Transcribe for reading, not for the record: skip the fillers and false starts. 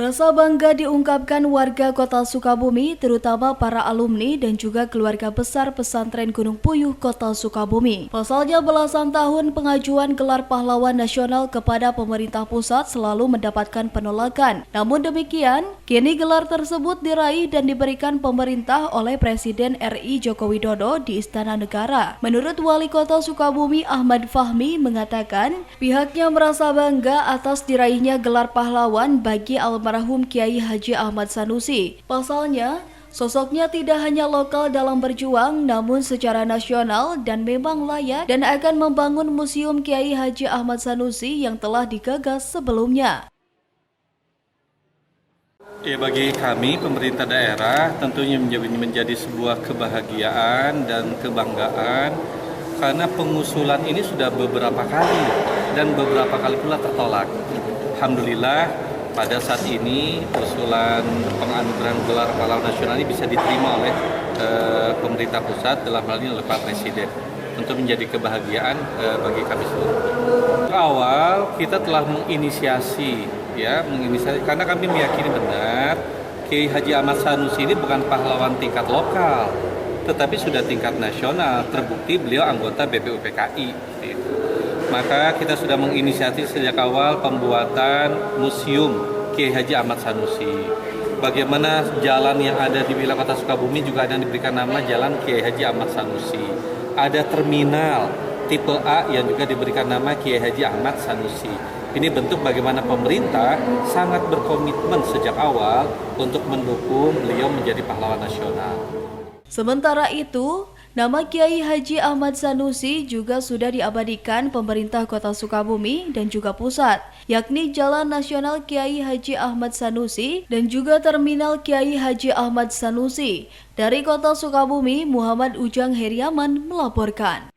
Rasa bangga diungkapkan warga Kota Sukabumi, terutama para alumni dan juga keluarga besar pesantren Gunung Puyuh Kota Sukabumi. Pasalnya belasan tahun pengajuan gelar pahlawan nasional kepada pemerintah pusat selalu mendapatkan penolakan. Namun demikian, kini gelar tersebut diraih dan diberikan pemerintah oleh Presiden RI Joko Widodo di Istana Negara. Menurut Wali Kota Sukabumi Ahmad Fahmi mengatakan, pihaknya merasa bangga atas diraihnya gelar pahlawan bagi almarhum Kiai Haji Ahmad Sanusi. Pasalnya, sosoknya tidak hanya lokal dalam berjuang, namun secara nasional dan memang layak dan akan membangun Museum Kiai Haji Ahmad Sanusi yang telah digagas sebelumnya. Ya, bagi kami pemerintah daerah tentunya menjadi sebuah kebahagiaan dan kebanggaan karena pengusulan ini sudah beberapa kali dan beberapa kali pula tertolak. Alhamdulillah pada saat ini usulan penganugerahan gelar pahlawan nasional ini bisa diterima oleh pemerintah pusat, dalam hal ini oleh Pak Presiden. Tentu menjadi kebahagiaan bagi kami seluruh. Awal kita telah menginisiasi karena kami meyakini benar Kiai Haji Ahmad Sanusi ini bukan pahlawan tingkat lokal, tetapi sudah tingkat nasional. Terbukti beliau anggota BPUPKI. Maka kita sudah menginisiasi sejak awal pembuatan Museum Kiai Haji Ahmad Sanusi. Bagaimana jalan yang ada di wilayah Kota Sukabumi juga ada yang diberikan nama Jalan Kiai Haji Ahmad Sanusi. Ada terminal tipe A yang juga diberikan nama Kiai Haji Ahmad Sanusi. Ini bentuk bagaimana pemerintah sangat berkomitmen sejak awal untuk mendukung beliau menjadi pahlawan nasional. Sementara itu, nama Kiai Haji Ahmad Sanusi juga sudah diabadikan pemerintah Kota Sukabumi dan juga pusat, yakni Jalan Nasional Kiai Haji Ahmad Sanusi dan juga Terminal Kiai Haji Ahmad Sanusi. Dari Kota Sukabumi, Muhammad Ujang Heriaman melaporkan.